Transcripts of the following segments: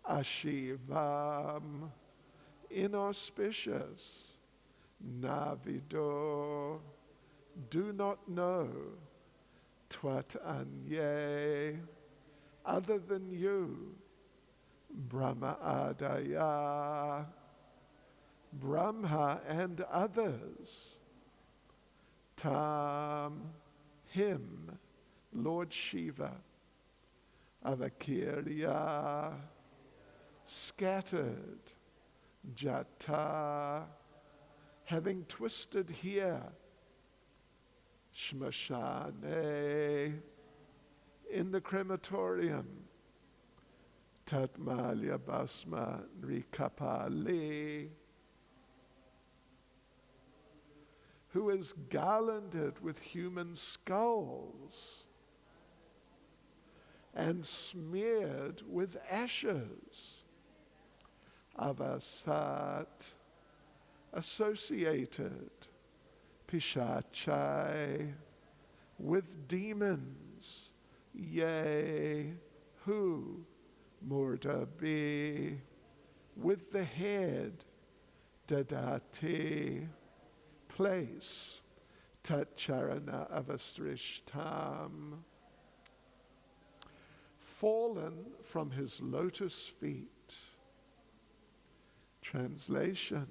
Ashivam, inauspicious, Navido, do not know, Twat Anye, other than you, Brahma Adaya, Brahma and others, Tam, him, Lord Shiva, Avakirya, scattered, Jata, having twisted here, Shmashane, in the crematorium, Tatmalya Basma Nrikapali, who is garlanded with human skulls and smeared with ashes. Avasat, associated, Pishachai, with demons, yea, who, Murdabi, with the head, Dadati, place, Tatcharana Avasrishtam, fallen from his lotus feet. Translation.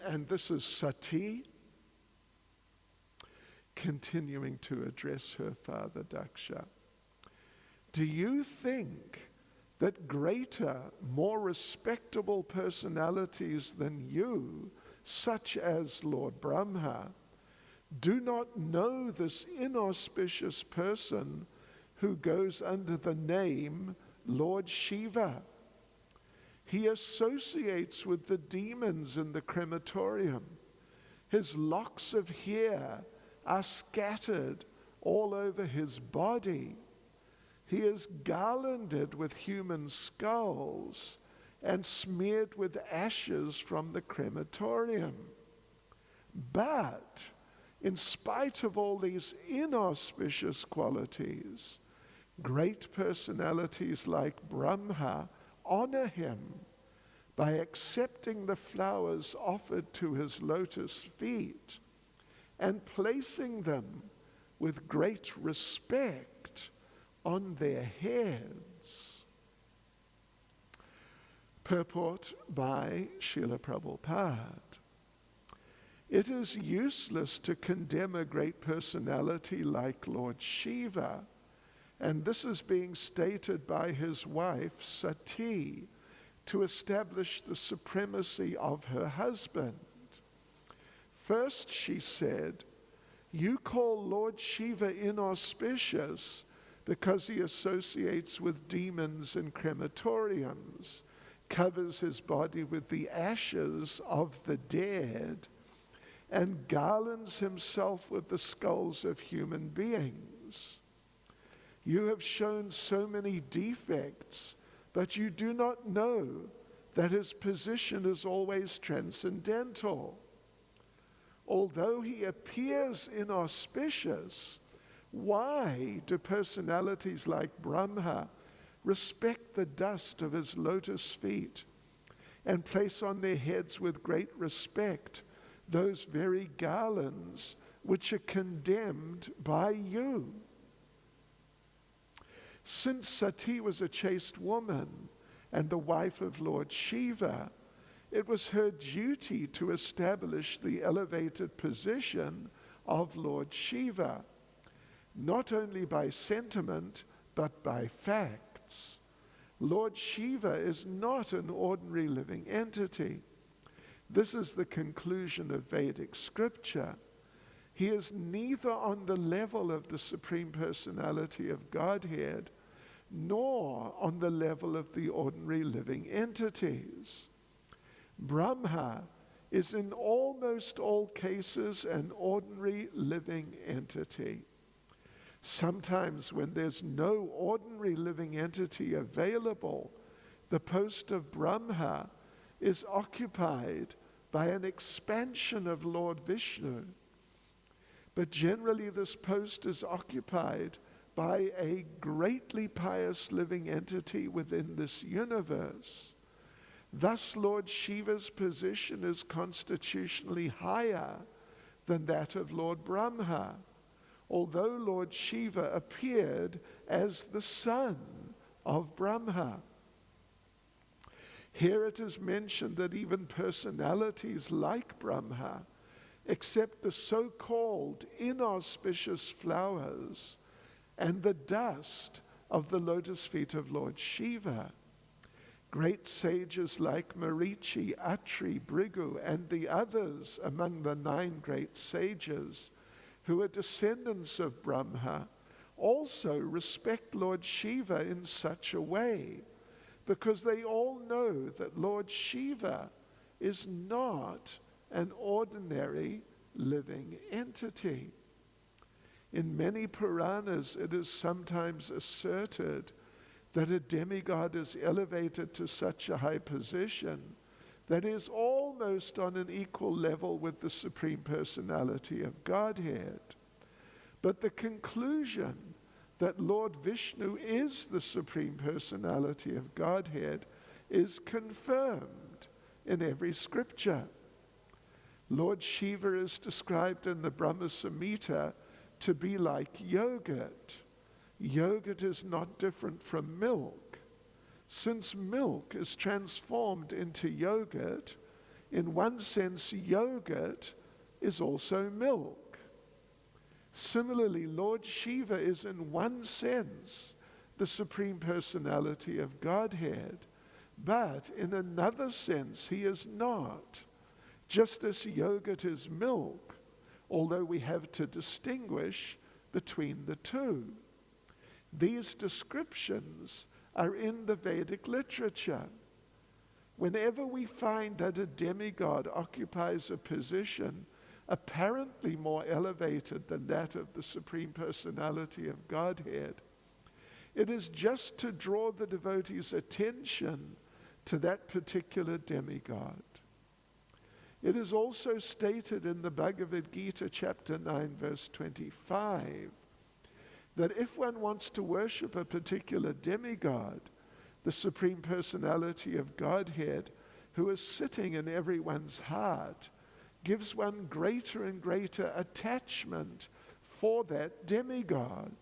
And this is Sati continuing to address her father Daksha. Do you think that greater, more respectable personalities than you, such as Lord Brahma, do not know this inauspicious person who goes under the name Lord Shiva? He associates with the demons in the crematorium. His locks of hair are scattered all over his body. He is garlanded with human skulls and smeared with ashes from the crematorium. But in spite of all these inauspicious qualities, great personalities like Brahma honor him by accepting the flowers offered to his lotus feet and placing them with great respect on their heads. Purport by Srila Prabhupada. It is useless to condemn a great personality like Lord Shiva, and this is being stated by his wife Sati to establish the supremacy of her husband. First she said, you call Lord Shiva inauspicious because he associates with demons in crematoriums, covers his body with the ashes of the dead, and garlands himself with the skulls of human beings. You have shown so many defects, but you do not know that his position is always transcendental. Although he appears inauspicious, why do personalities like Brahma respect the dust of his lotus feet and place on their heads with great respect those very garlands which are condemned by you? Since Sati was a chaste woman and the wife of Lord Shiva, it was her duty to establish the elevated position of Lord Shiva, not only by sentiment, but by facts. Lord Shiva is not an ordinary living entity. This is the conclusion of Vedic scripture. He is neither on the level of the Supreme Personality of Godhead, nor on the level of the ordinary living entities. Brahma is in almost all cases an ordinary living entity. Sometimes when there's no ordinary living entity available, the post of Brahma is occupied by an expansion of Lord Vishnu. But generally this post is occupied by a greatly pious living entity within this universe. Thus, Lord Shiva's position is constitutionally higher than that of Lord Brahma, although Lord Shiva appeared as the son of Brahma. Here it is mentioned that even personalities like Brahma accept the so-called inauspicious flowers and the dust of the lotus feet of Lord Shiva. Great sages like Marichi, Atri, Brigu, and the others among the 9 great sages who are descendants of Brahma also respect Lord Shiva in such a way, because they all know that Lord Shiva is not an ordinary living entity. In many Puranas, it is sometimes asserted that a demigod is elevated to such a high position that is almost on an equal level with the Supreme Personality of Godhead. But the conclusion that Lord Vishnu is the Supreme Personality of Godhead is confirmed in every scripture. Lord Shiva is described in the Brahma Samhita to be like yogurt. Yogurt is not different from milk. Since milk is transformed into yogurt, in one sense, yogurt is also milk. Similarly, Lord Shiva is in one sense the Supreme Personality of Godhead, but in another sense he is not. Just as yogurt is milk, although we have to distinguish between the two. These descriptions are in the Vedic literature. Whenever we find that a demigod occupies a position apparently more elevated than that of the Supreme Personality of Godhead, it is just to draw the devotee's attention to that particular demigod. It is also stated in the Bhagavad Gita, chapter 9, verse 25, that if one wants to worship a particular demigod, the Supreme Personality of Godhead, who is sitting in everyone's heart, gives one greater and greater attachment for that demigod,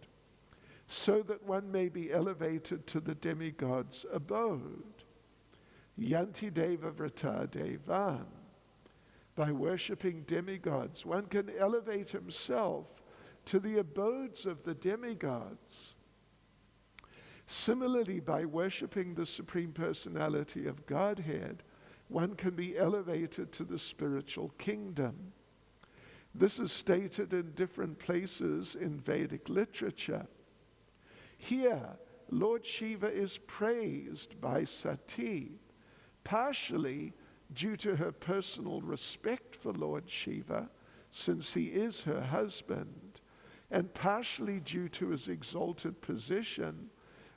so that one may be elevated to the demigod's abode. Yanti Deva Vrata Devan. By worshipping demigods, one can elevate himself to the abodes of the demigods. Similarly, by worshipping the Supreme Personality of Godhead, one can be elevated to the spiritual kingdom. This is stated in different places in Vedic literature. Here, Lord Shiva is praised by Sati, partially due to her personal respect for Lord Shiva, since he is her husband, and partially due to his exalted position,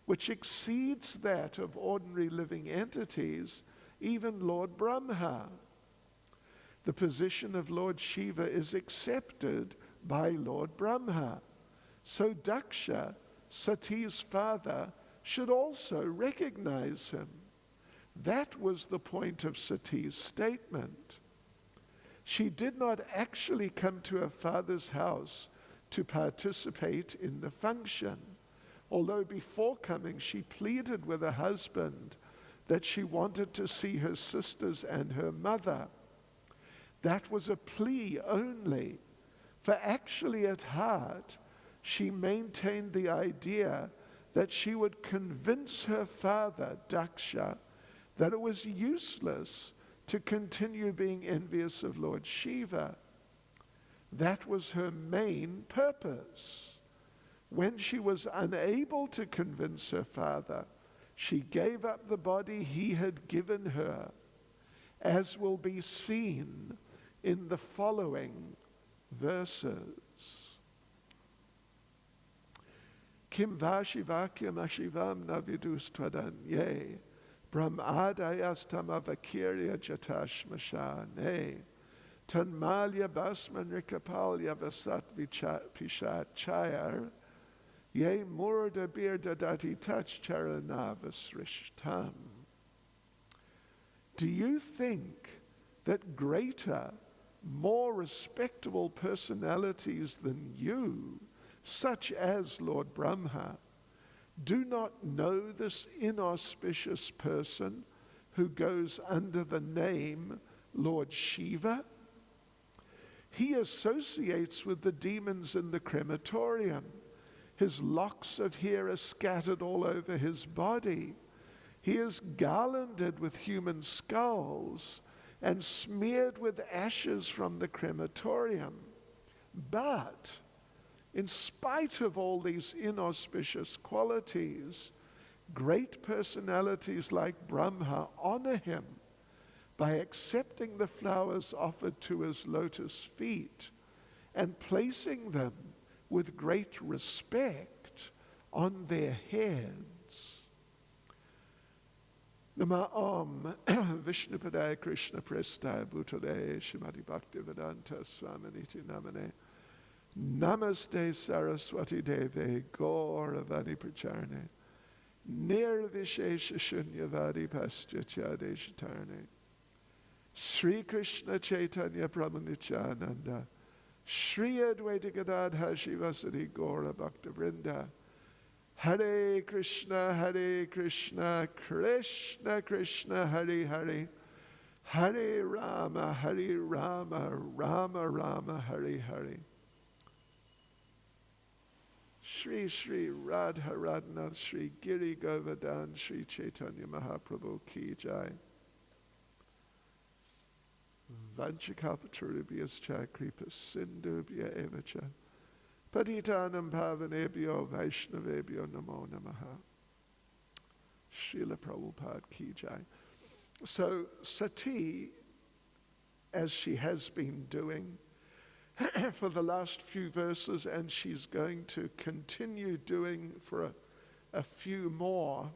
which exceeds that of ordinary living entities, even Lord Brahma. The position of Lord Shiva is accepted by Lord Brahma. So Daksha, Sati's father, should also recognize him. That was the point of Sati's statement. She did not actually come to her father's house to participate in the function, although before coming she pleaded with her husband that she wanted to see her sisters and her mother. That was a plea only, for actually at heart she maintained the idea that she would convince her father, Daksha, that it was useless to continue being envious of Lord Shiva. That was her main purpose. When she was unable to convince her father, she gave up the body he had given her, as will be seen in the following verses. Kim vashivakyam ashivam navidus twadanye brahmadayastamavakirya jatashmashane tanmalya basman rikapalya vasat pishachayar Ye murda birda dati touch charanavas rishtam. Do you think that greater, more respectable personalities than you, such as Lord Brahma, do not know this inauspicious person who goes under the name Lord Shiva? He associates with the demons in the crematorium. His locks of hair are scattered all over his body. He is garlanded with human skulls and smeared with ashes from the crematorium. But in spite of all these inauspicious qualities, great personalities like Brahma honor him by accepting the flowers offered to his lotus feet and placing them with great respect on their heads. Nama Om Vishnupadaya Krishna Prestaya Bhutale Shrimad Bhaktivedanta Swaminiti Namane Namaste Saraswati Deve Gauravani Pracharne Nirvishesha Shunyavadi Paschachade Shatarne Sri Krishna Chaitanya Prabhu Nityananda Shri Advaita Gadadha Shivasati Gaura Bhakta Vrinda Hare Krishna, Krishna Krishna, Hare Hare, Hare Rama, Rama Rama, Hare Hare. Shri Shri Radha Radhanath Shri Giri Govardhan Shri Chaitanya Mahaprabhu Ki Jai. Vanchakalpatarubhyascha kripa sindhubhya evacha Patitanam Pavanebhyo Vaishnavebhyo Namo Namaha. Srila Prabhupada Ki Jai. So Sati, as she has been doing for the last few verses, and she's going to continue doing for a few more,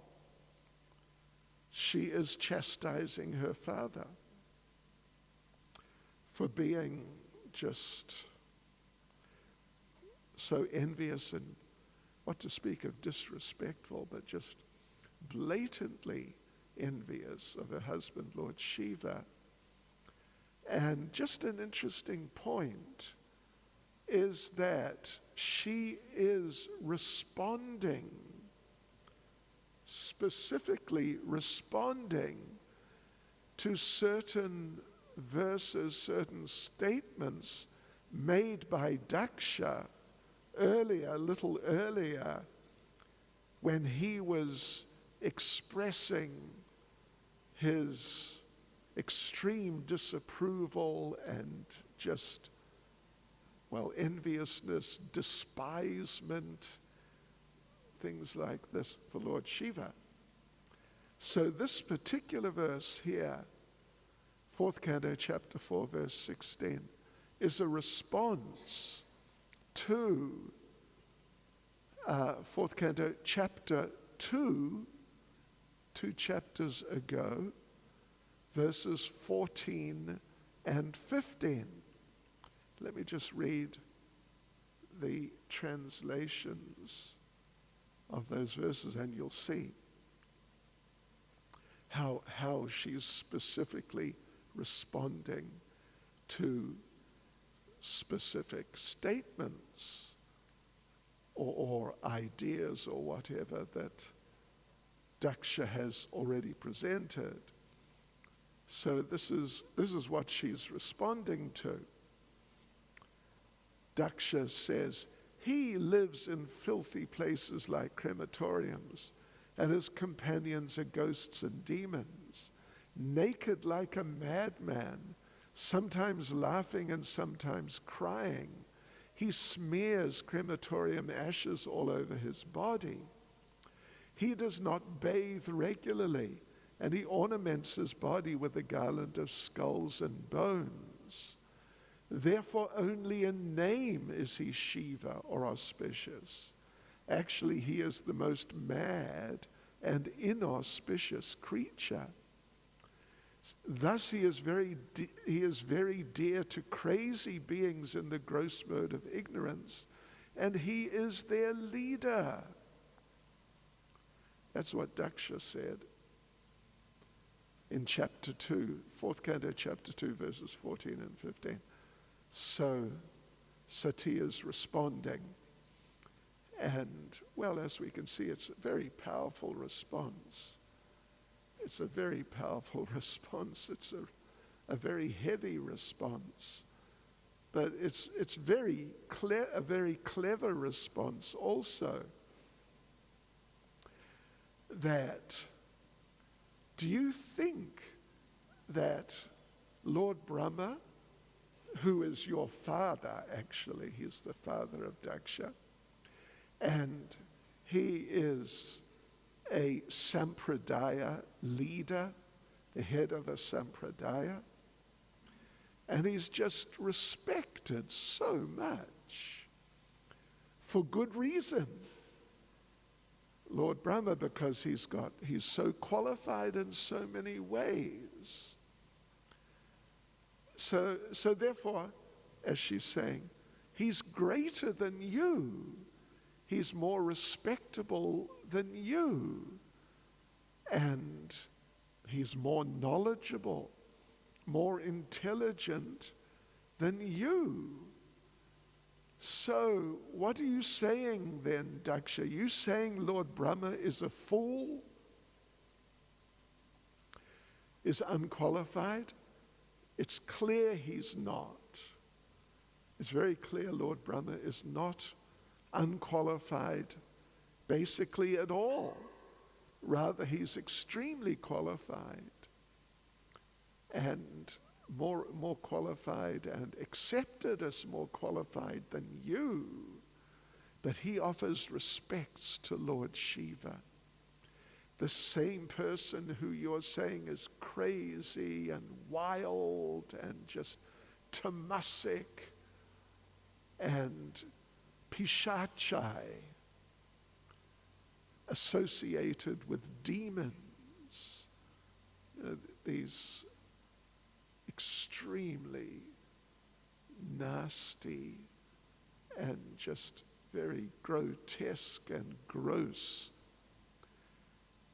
she is chastising her father for being just so envious and, what to speak of, disrespectful, but just blatantly envious of her husband, Lord Shiva. And just an interesting point is that she is responding, specifically responding to certain verses, certain statements made by Daksha earlier, a little earlier, when he was expressing his extreme disapproval and just, well, enviousness, despisement, things like this for Lord Shiva. So this particular verse here, 4th Canto, chapter 4, verse 16, is a response to 4th Canto, chapter 2, 2 chapters ago, verses 14 and 15. Let me just read the translations of those verses, and you'll see how she's specifically responding to specific statements or ideas or whatever that Daksha has already presented. So this is what she's responding to. Daksha says, he lives in filthy places like crematoriums, and his companions are ghosts and demons, naked like a madman, sometimes laughing and sometimes crying. He smears crematorium ashes all over his body. He does not bathe regularly, and he ornaments his body with a garland of skulls and bones. Therefore, only in name is he Shiva or auspicious. Actually, he is the most mad and inauspicious creature. Thus, he is very dear to crazy beings in the gross mode of ignorance, and he is their leader. That's what Daksha said in chapter 2, 4th canto, chapter 2, verses 14 and 15. So Sati is responding. And, well, as we can see, it's a very powerful response. It's a very powerful response. It's a very heavy response. But it's a very clever response also. That, do you think that Lord Brahma, who is your father, actually, he's the father of Daksha, and he is a sampradaya leader, the head of a sampradaya, and he's just respected so much for good reason. Lord Brahma, because he's so qualified in so many ways. So therefore, as she's saying, he's greater than you. He's more respectable than you. And he's more knowledgeable, more intelligent than you. So, what are you saying then, Daksha? Are you saying Lord Brahma is a fool? Is unqualified? It's clear he's not. It's very clear Lord Brahma is not unqualified basically at all. Rather, he's extremely qualified and more qualified and accepted as more qualified than you. But he offers respects to Lord Shiva, the same person who you're saying is crazy and wild and just tamasic and pishachai, associated with demons, these extremely nasty and just very grotesque and gross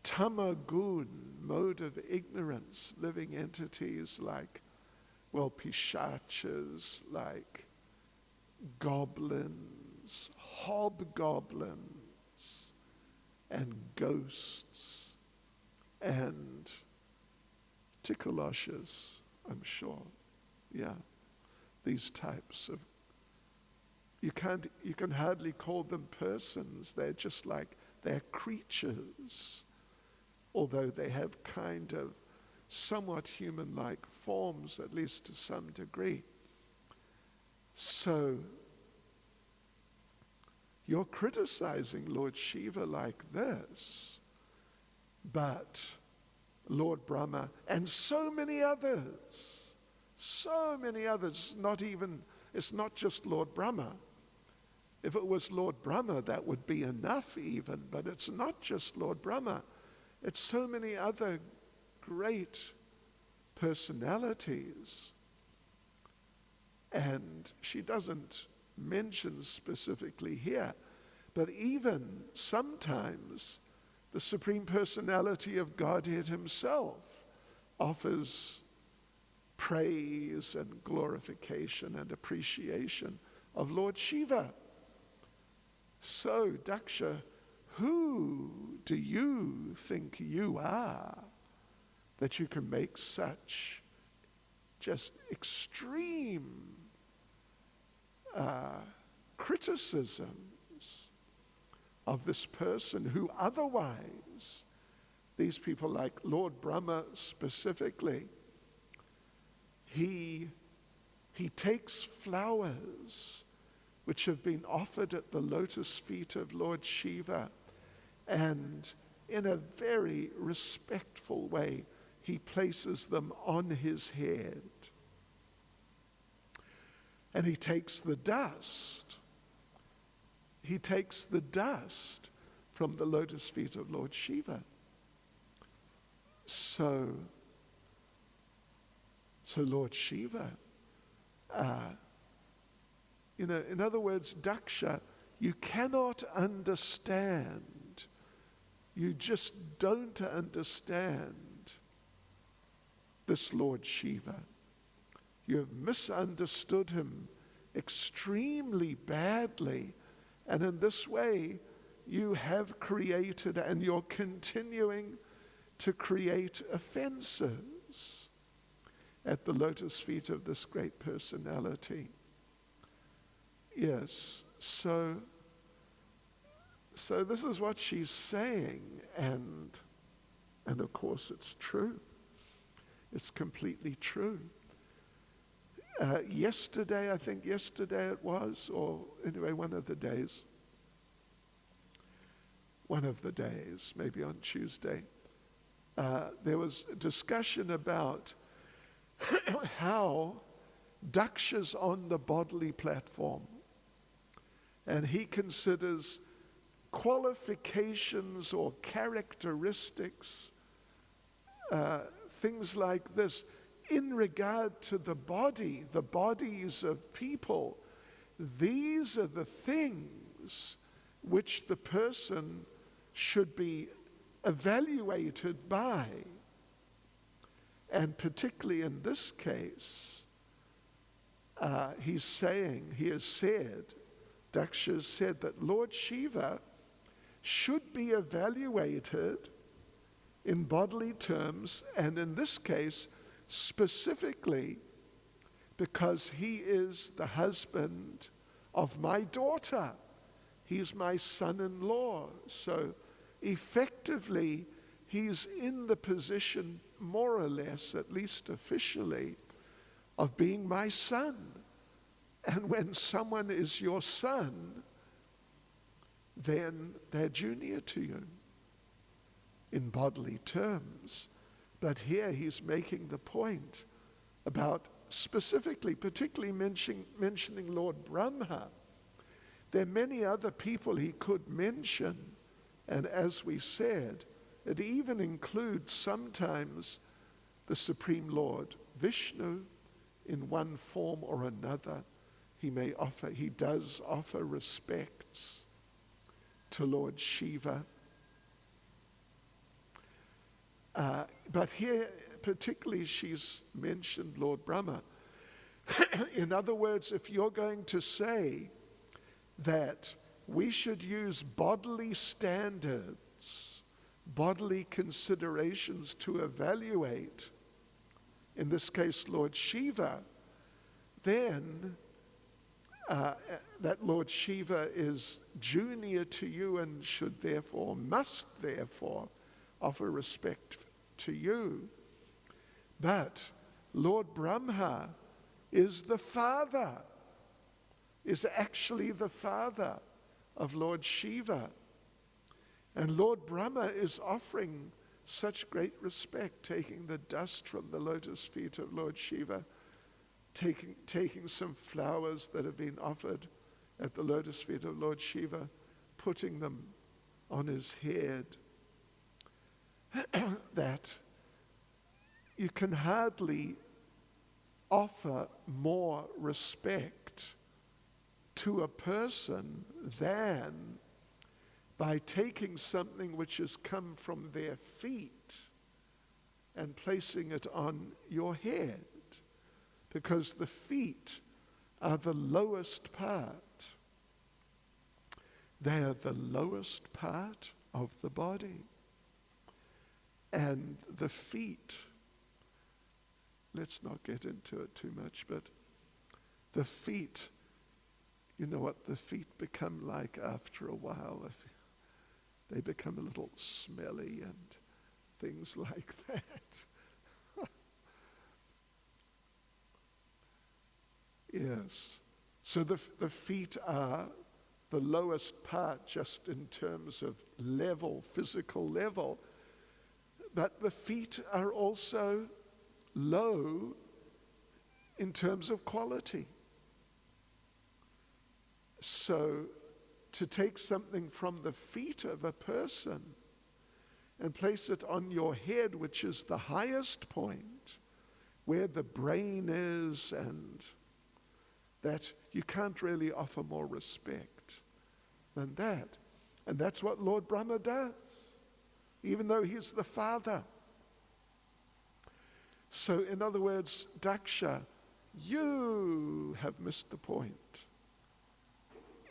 tamagun, mode of ignorance, living entities like, well, pishachas, like goblins, hobgoblins, and ghosts, and tikalashas, I'm sure. Yeah, these types of, you can hardly call them persons. They're just like, they're creatures, although they have kind of somewhat human-like forms, at least to some degree. So you're criticizing Lord Shiva like this, but Lord Brahma and so many others, it's not just Lord Brahma. If it was Lord Brahma, that would be enough even, but it's not just Lord Brahma. It's so many other great personalities. And she doesn't mention specifically here, but even sometimes the Supreme Personality of Godhead himself offers praise and glorification and appreciation of Lord Shiva. So, Daksha, who do you think you are that you can make such just extreme criticisms of this person who otherwise, these people like Lord Brahma specifically, he takes flowers which have been offered at the lotus feet of Lord Shiva, and in a very respectful way, he places them on his head. And he takes the dust. He takes the dust from the lotus feet of Lord Shiva. So Lord Shiva, in other words, Daksha, You cannot understand. You just don't understand this Lord Shiva. You have misunderstood him extremely badly, and in this way you have created and you're continuing to create offenses at the lotus feet of this great personality. Yes, so this is what she's saying, and of course it's true. It's completely true. Yesterday, I think yesterday it was, or anyway, one of the days, maybe on Tuesday, there was a discussion about how Daksha's on the bodily platform, and he considers qualifications or characteristics, things like this, in regard to the body, the bodies of people. These are the things which the person should be evaluated by. And particularly in this case, he has said, Daksha has said that Lord Shiva should be evaluated in bodily terms, and in this case, specifically because he is the husband of my daughter. He's my son-in-law. So effectively, he's in the position, more or less, at least officially, of being my son. And when someone is your son, then they're junior to you in bodily terms. But here he's making the point about specifically, particularly mentioning Lord Brahma. There are many other people he could mention, and as we said, it even includes sometimes the Supreme Lord Vishnu in one form or another. He does offer respects to Lord Shiva. But here, particularly, she's mentioned Lord Brahma. In other words, if you're going to say that we should use bodily standards, bodily considerations to evaluate, in this case, Lord Shiva, then that Lord Shiva is junior to you and must therefore offer respect to you. But Lord Brahma is actually the father of Lord Shiva. And Lord Brahma is offering such great respect, taking the dust from the lotus feet of Lord Shiva, taking some flowers that have been offered at the lotus feet of Lord Shiva, putting them on his head, that you can hardly offer more respect to a person than by taking something which has come from their feet and placing it on your head, because the feet are the lowest part. They are the lowest part of the body. And the feet, let's not get into it too much, but the feet, you know what the feet become like after a while. They become a little smelly and things like that. Yes. So the feet are the lowest part just in terms of level, physical level. But the feet are also low in terms of quality. So to take something from the feet of a person and place it on your head, which is the highest point, where the brain is, and that you can't really offer more respect than that. And that's what Lord Brahma does, even though he's the father. So in other words, Daksha, you have missed the point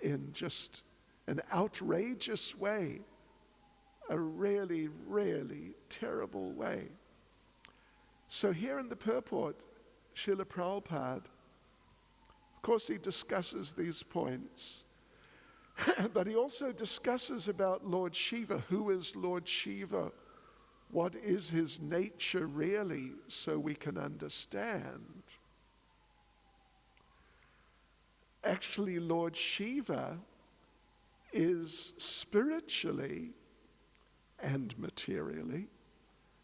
in just an outrageous way, a really, really terrible way. So here in the purport, Srila Prabhupada, of course he discusses these points, but he also discusses about Lord Shiva. Who is Lord Shiva? What is his nature really, so we can understand? Actually, Lord Shiva is spiritually and materially,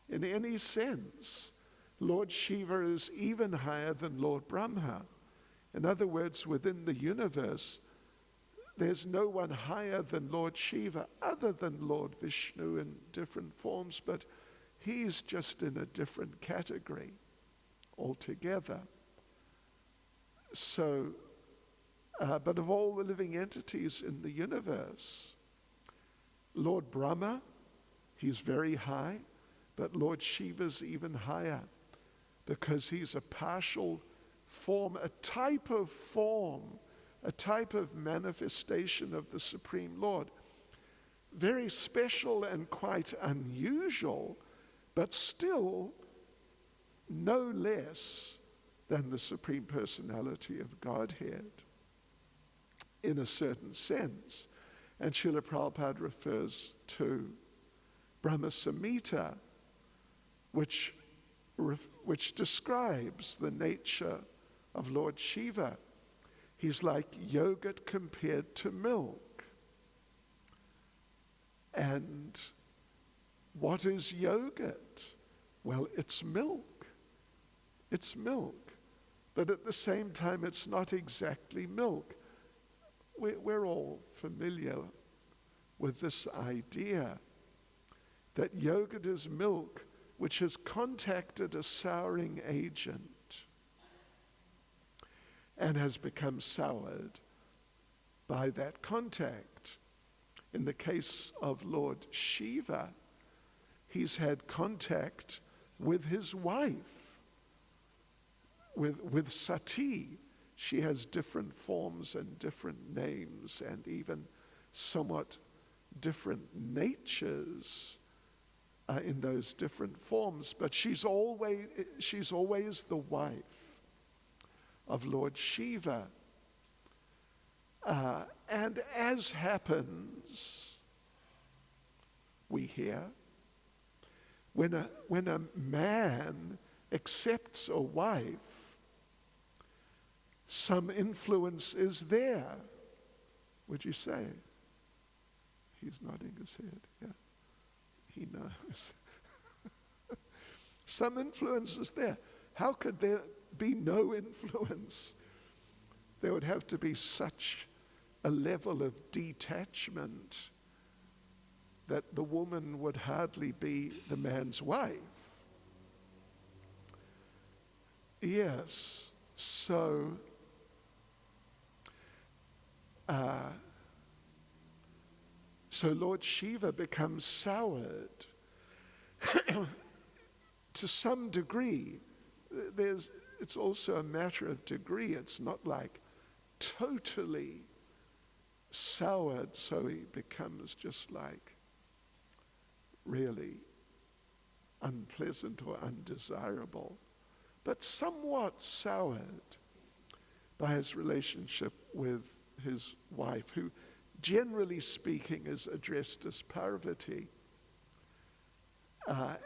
in any sense, Lord Shiva is even higher than Lord Brahma. In other words, within the universe, there's no one higher than Lord Shiva other than Lord Vishnu in different forms, but he's just in a different category altogether. So, but of all the living entities in the universe, Lord Brahma, he's very high, but Lord Shiva's even higher because he's a partial form, a type of form, a type of manifestation of the Supreme Lord. Very special and quite unusual, but still no less than the Supreme Personality of Godhead in a certain sense. And Srila Prabhupada refers to Brahma Samhita, which describes the nature of Lord Shiva. He's like yogurt compared to milk. And what is yogurt? Well, it's milk. It's milk. But at the same time, it's not exactly milk. We're all familiar with this idea that yogurt is milk which has contacted a souring agent and has become soured by that contact. In the case of Lord Shiva, he's had contact with his wife, with Sati. She has different forms and different names and even somewhat different natures in those different forms, but she's always the wife of Lord Shiva. And as happens, we hear, when a man accepts a wife, some influence is there. Would you say? He's nodding his head, yeah. He knows. Some influence is there. How could there be no influence? There would have to be such a level of detachment that the woman would hardly be the man's wife. Yes, so Lord Shiva becomes soured to some degree. It's also a matter of degree. It's not like totally soured, so he becomes just like really unpleasant or undesirable, but somewhat soured by his relationship with his wife, who generally speaking is addressed as Parvati.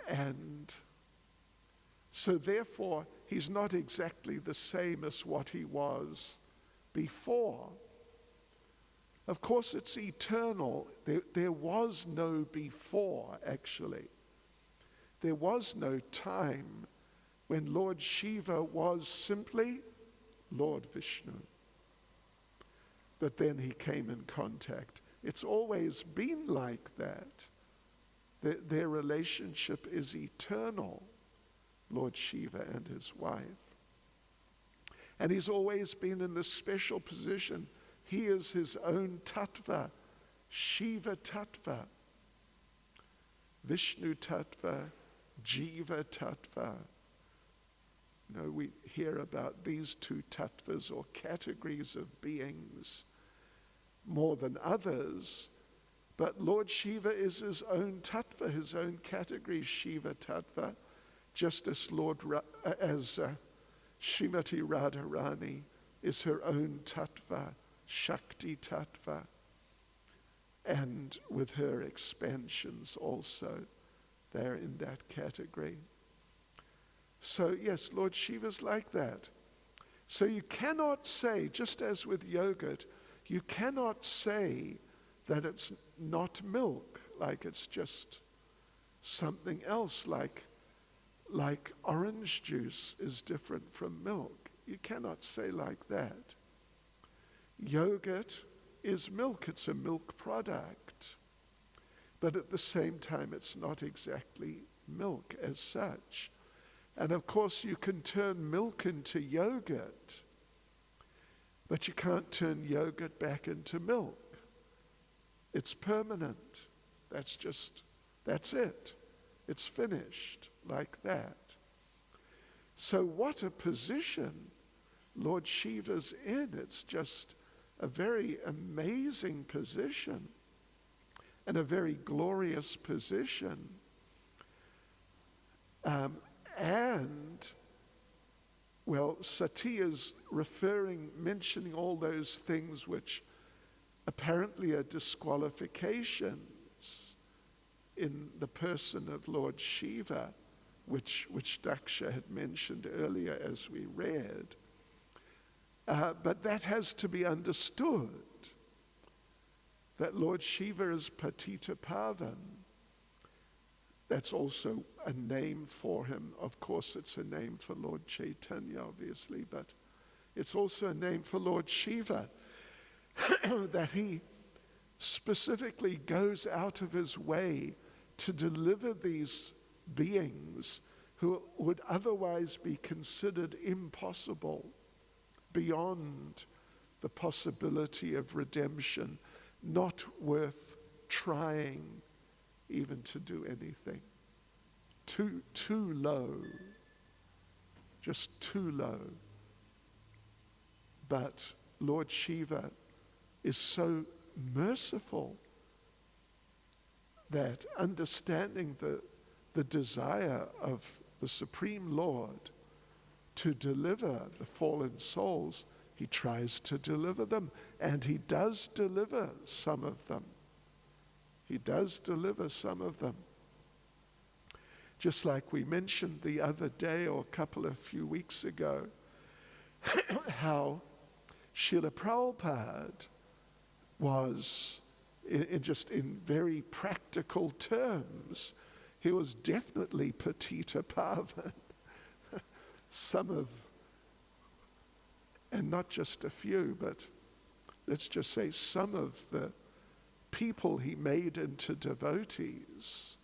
And so therefore, he's not exactly the same as what he was before. Of course, it's eternal. There was no before, actually. There was no time when Lord Shiva was simply Lord Vishnu. But then he came in contact. It's always been like that. Their relationship is eternal, Lord Shiva and his wife. And he's always been in this special position. He is his own tattva. Shiva Tattva, Vishnu Tattva, Jiva Tattva. You know, we hear about these two tattvas or categories of beings more than others, but Lord Shiva is his own tattva, his own category, Shiva Tattva, just as Srimati Radharani is her own tattva, Shakti Tattva, and with her expansions also, they're in that category. So yes, Lord Shiva's like that. So you cannot say, just as with yogurt, you cannot say that it's not milk, like it's just something else, like orange juice is different from milk. You cannot say like that. Yogurt is milk, it's a milk product. But at the same time, it's not exactly milk as such. And of course, you can turn milk into yogurt, but you can't turn yogurt back into milk. It's permanent. That's it. It's finished like that. So what a position Lord Shiva's in. It's just a very amazing position and a very glorious position. Sati is mentioning all those things which apparently are disqualifications in the person of Lord Shiva, which Daksha had mentioned earlier as we read. But that has to be understood, that Lord Shiva is Patita Pavan. That's also a name for him. Of course, it's a name for Lord Chaitanya, obviously, but it's also a name for Lord Shiva, that he specifically goes out of his way to deliver these beings who would otherwise be considered impossible, beyond the possibility of redemption, not worth trying even to do anything. Too low, just too low. But Lord Shiva is so merciful that, understanding the desire of the Supreme Lord to deliver the fallen souls, he tries to deliver them, and he does deliver some of them. He does deliver some of them. Just like we mentioned the other day or a few weeks ago, how Srila Prabhupada was, in very practical terms, he was definitely Patita Pavan. And not just a few, but let's just say some of the people he made into devotees,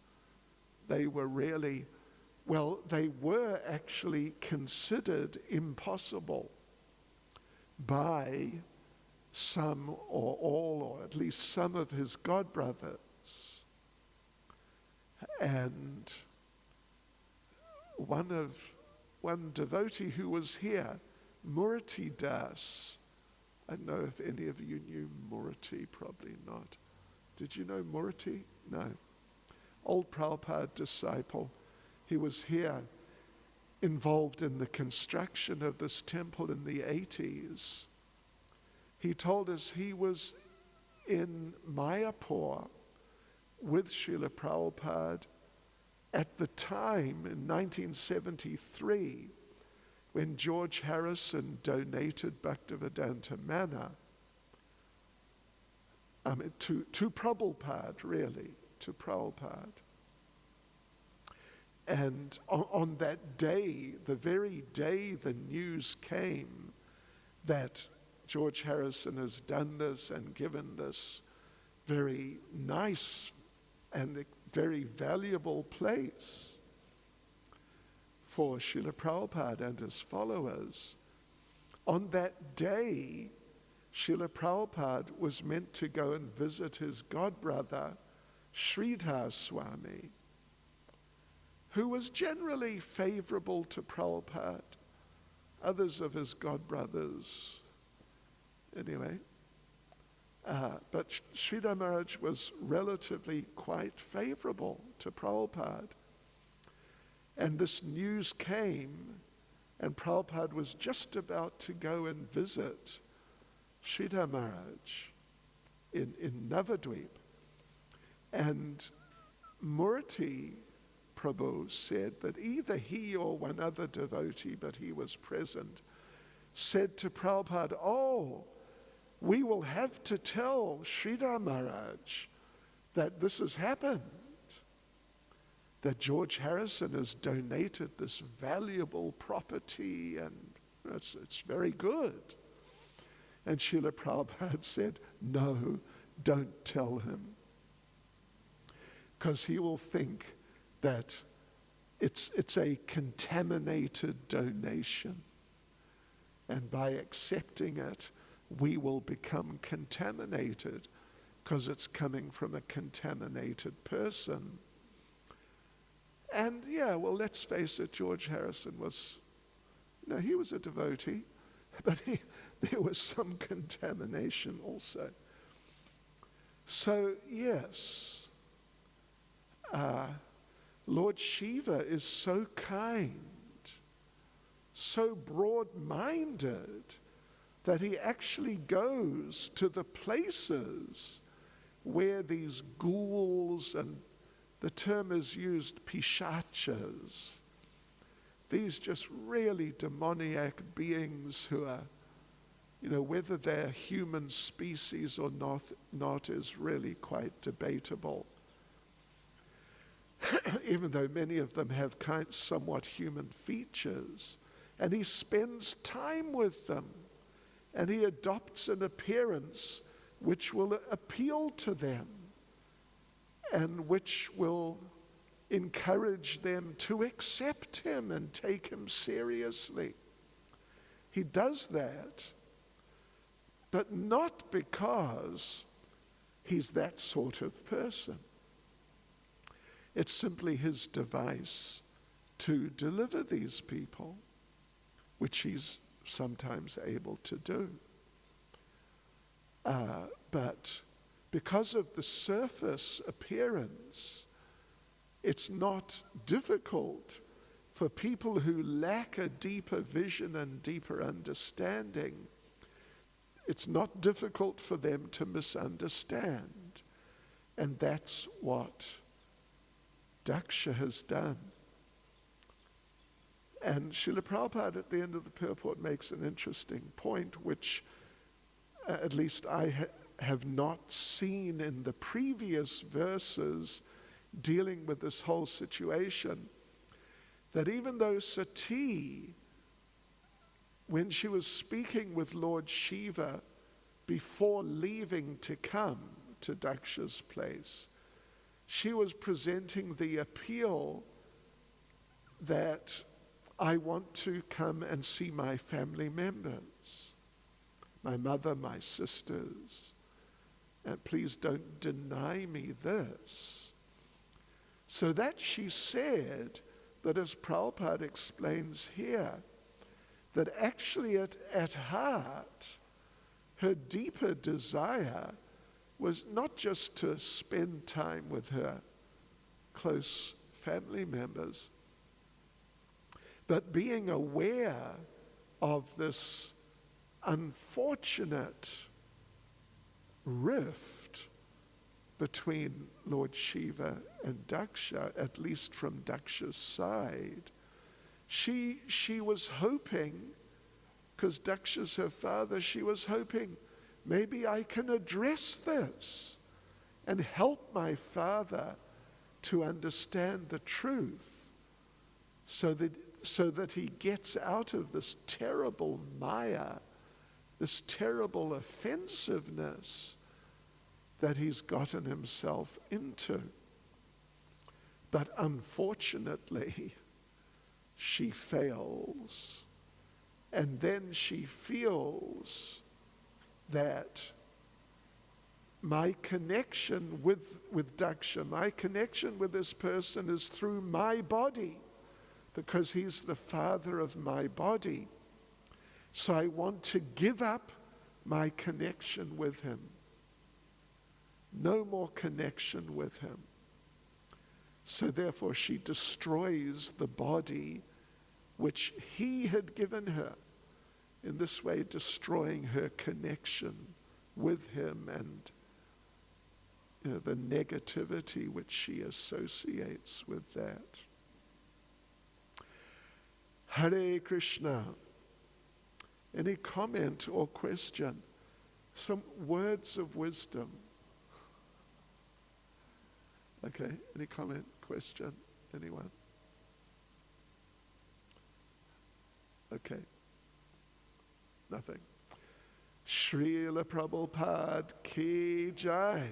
they were actually considered impossible by some or all, or at least some of his godbrothers. And one devotee who was here, Murti Das, I don't know if any of you knew Murti, probably not. Did you know Murti? No. Old Prabhupada disciple. He was here, involved in the construction of this temple in the 80s. He told us he was in Mayapur with Srila Prabhupada at the time in 1973 when George Harrison donated Bhaktivedanta Manor to Prabhupada, really, to Prabhupada. And on that day, the very day the news came that George Harrison has done this and given this very nice and very valuable place for Srila Prabhupada and his followers, on that day, Srila Prabhupada was meant to go and visit his godbrother, Sridhar Swami, who was generally favorable to Prabhupada. Others of his godbrothers, anyway. But Sridhar Maharaj was relatively quite favorable to Prabhupada. And this news came, and Prabhupada was just about to go and visit Sridhar Maharaj in Navadvip. And Murti Prabhu said that either he or one other devotee, but he was present, said to Prabhupada, "Oh, we will have to tell Sridhar Maharaj that this has happened, that George Harrison has donated this valuable property, and it's very good." And Srila Prabhupada said, "No, don't tell him, because he will think that it's a contaminated donation, and by accepting it, we will become contaminated because it's coming from a contaminated person." And yeah, well, let's face it, George Harrison was, he was a devotee, but there was some contamination also. So yes, Lord Shiva is so kind, so broad-minded, that he actually goes to the places where these ghouls, and the term is used, pishachas, these just really demoniac beings who are, whether they're human species or not is really quite debatable. Even though many of them have somewhat human features. And he spends time with them, and he adopts an appearance which will appeal to them and which will encourage them to accept him and take him seriously. He does that, but not because he's that sort of person. It's simply his device to deliver these people, which he's sometimes able to do. But because of the surface appearance, it's not difficult for people who lack a deeper vision and deeper understanding. It's not difficult for them to misunderstand. And that's what Daksha has done. And Srila Prabhupada at the end of the purport makes an interesting point, which at least I have not seen in the previous verses dealing with this whole situation, that even though Sati, when she was speaking with Lord Shiva before leaving to come to Daksha's place, she was presenting the appeal that I want to come and see my family members, my mother, my sisters, and please don't deny me this. So that she said, that as Prabhupada explains here, that actually at heart, her deeper desire was not just to spend time with her close family members, but being aware of this unfortunate rift between Lord Shiva and Daksha, at least from Daksha's side. She was hoping, because Daksha's her father, she was hoping, maybe I can address this and help my father to understand the truth so that he gets out of this terrible maya, this terrible offensiveness that he's gotten himself into. But unfortunately, she fails. And then she feels that my connection with Daksha, my connection with this person is through my body, because he's the father of my body. So I want to give up my connection with him. No more connection with him. So therefore she destroys the body which he had given her, in this way destroying her connection with him and the negativity which she associates with that. Hare Krishna. Any comment or question? Some words of wisdom. Okay, any comment, question? Anyone? Okay. Nothing. Srila Prabhupada ki jai.